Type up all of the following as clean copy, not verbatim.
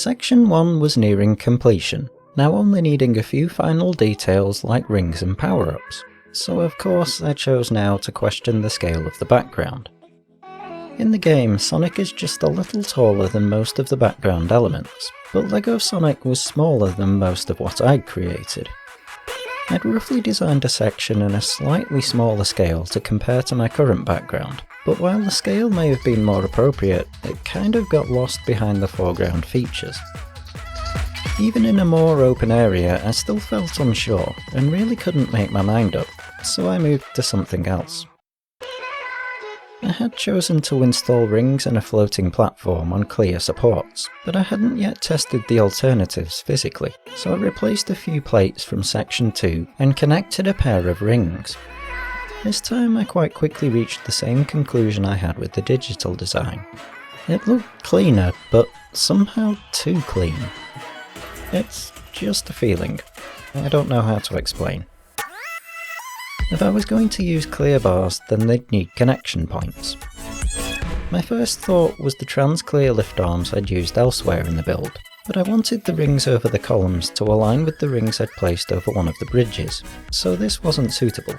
Section 1 was nearing completion, now only needing a few final details like rings and power-ups, so of course I chose now to question the scale of the background. In the game, Sonic is just a little taller than most of the background elements, but Lego Sonic was smaller than most of what I'd created. I'd roughly designed a section in a slightly smaller scale to compare to my current background, but while the scale may have been more appropriate, it kind of got lost behind the foreground features. Even in a more open area, I still felt unsure and really couldn't make my mind up, so I moved to something else. I had chosen to install rings and a floating platform on clear supports, but I hadn't yet tested the alternatives physically, so I replaced a few plates from section 2 and connected a pair of rings. This time I quite quickly reached the same conclusion I had with the digital design. It looked cleaner, but somehow too clean. It's just a feeling. I don't know how to explain. If I was going to use clear bars, then they'd need connection points. My first thought was the trans-clear lift arms I'd used elsewhere in the build, but I wanted the rings over the columns to align with the rings I'd placed over one of the bridges, so this wasn't suitable.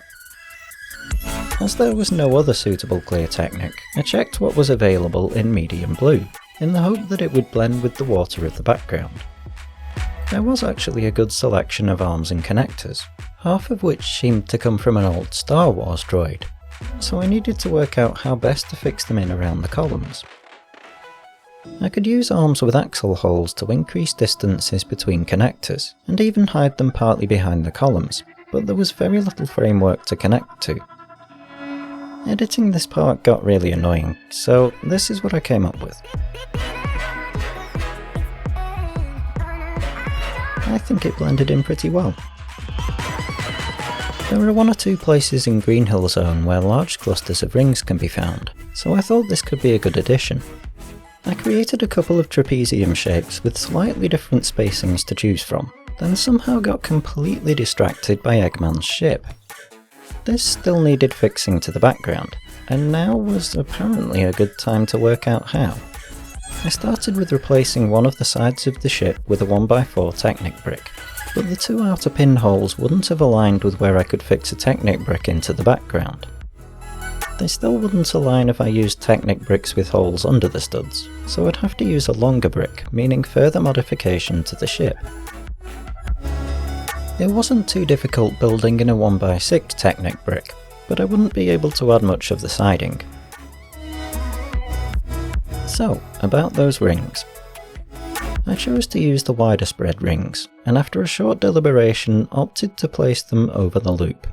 As there was no other suitable clear technique, I checked what was available in medium blue, in the hope that it would blend with the water of the background. There was actually a good selection of arms and connectors, half of which seemed to come from an old Star Wars droid, so I needed to work out how best to fix them in around the columns. I could use arms with axle holes to increase distances between connectors, and even hide them partly behind the columns, but there was very little framework to connect to. Editing this part got really annoying, so this is what I came up with. I think it blended in pretty well. There are one or two places in Green Hill Zone where large clusters of rings can be found, so I thought this could be a good addition. I created a couple of trapezium shapes with slightly different spacings to choose from, then somehow got completely distracted by Eggman's ship. This still needed fixing to the background, and now was apparently a good time to work out how. I started with replacing one of the sides of the ship with a 1x4 Technic brick, but the two outer pinholes wouldn't have aligned with where I could fix a Technic brick into the background. They still wouldn't align if I used Technic bricks with holes under the studs, so I'd have to use a longer brick, meaning further modification to the ship. It wasn't too difficult building in a 1x6 Technic brick, but I wouldn't be able to add much of the siding. So, about those rings. I chose to use the wider spread rings, and after a short deliberation opted to place them over the loop.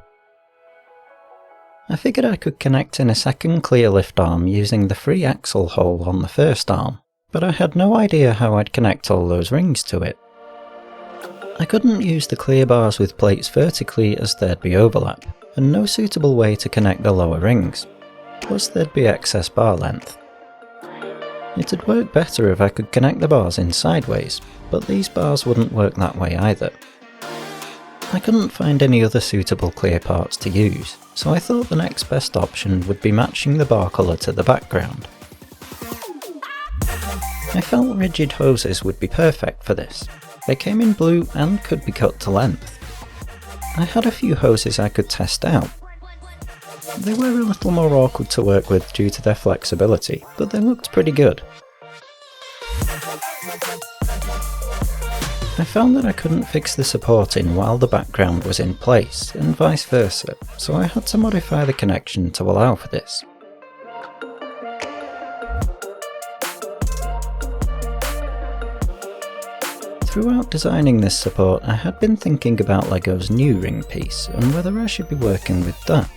I figured I could connect in a second clear lift arm using the free axle hole on the first arm, but I had no idea how I'd connect all those rings to it. I couldn't use the clear bars with plates vertically as there'd be overlap, and no suitable way to connect the lower rings, plus there'd be excess bar length. It'd work better if I could connect the bars in sideways, but these bars wouldn't work that way either. I couldn't find any other suitable clear parts to use, so I thought the next best option would be matching the bar colour to the background. I felt rigid hoses would be perfect for this. They came in blue and could be cut to length. I had a few hoses I could test out. They were a little more awkward to work with due to their flexibility, but they looked pretty good. I found that I couldn't fix the support in while the background was in place, and vice versa, so I had to modify the connection to allow for this. Throughout designing this support, I had been thinking about Lego's new ring piece, and whether I should be working with that.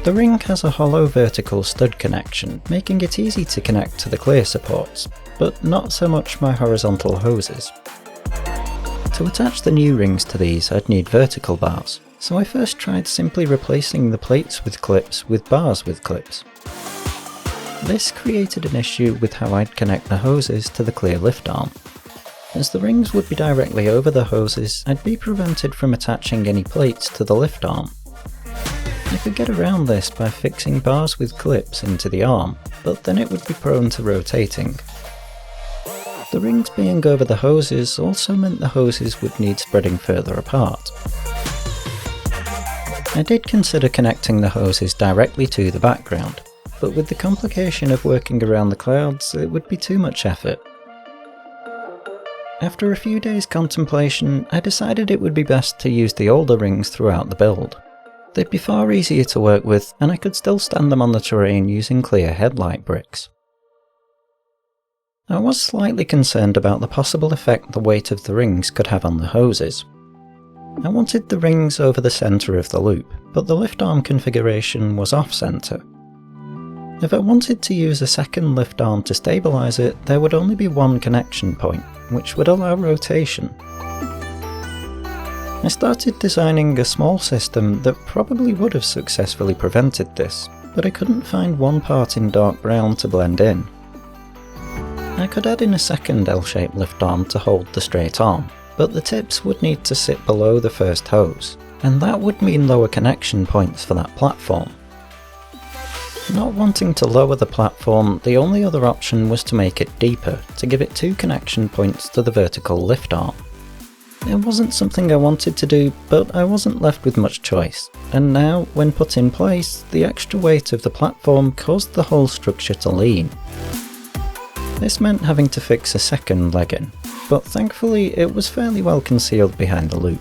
The ring has a hollow vertical stud connection, making it easy to connect to the clear supports, but not so much my horizontal hoses. To attach the new rings to these, I'd need vertical bars, so I first tried simply replacing the plates with clips with bars with clips. This created an issue with how I'd connect the hoses to the clear lift arm. As the rings would be directly over the hoses, I'd be prevented from attaching any plates to the lift arm. I could get around this by fixing bars with clips into the arm, but then it would be prone to rotating. The rings being over the hoses also meant the hoses would need spreading further apart. I did consider connecting the hoses directly to the background, but with the complication of working around the clouds, it would be too much effort. After a few days' contemplation, I decided it would be best to use the older rings throughout the build. They'd be far easier to work with, and I could still stand them on the terrain using clear headlight bricks. I was slightly concerned about the possible effect the weight of the rings could have on the hoses. I wanted the rings over the centre of the loop, but the lift arm configuration was off-centre. If I wanted to use a second lift arm to stabilise it, there would only be one connection point, which would allow rotation. I started designing a small system that probably would have successfully prevented this, but I couldn't find one part in dark brown to blend in. I could add in a second L-shaped lift arm to hold the straight arm, but the tips would need to sit below the first hose, and that would mean lower connection points for that platform. Not wanting to lower the platform, the only other option was to make it deeper, to give it 2 connection points to the vertical lift arm. It wasn't something I wanted to do, but I wasn't left with much choice, and now, when put in place, the extra weight of the platform caused the whole structure to lean. This meant having to fix a second leg in, but thankfully it was fairly well concealed behind the loop.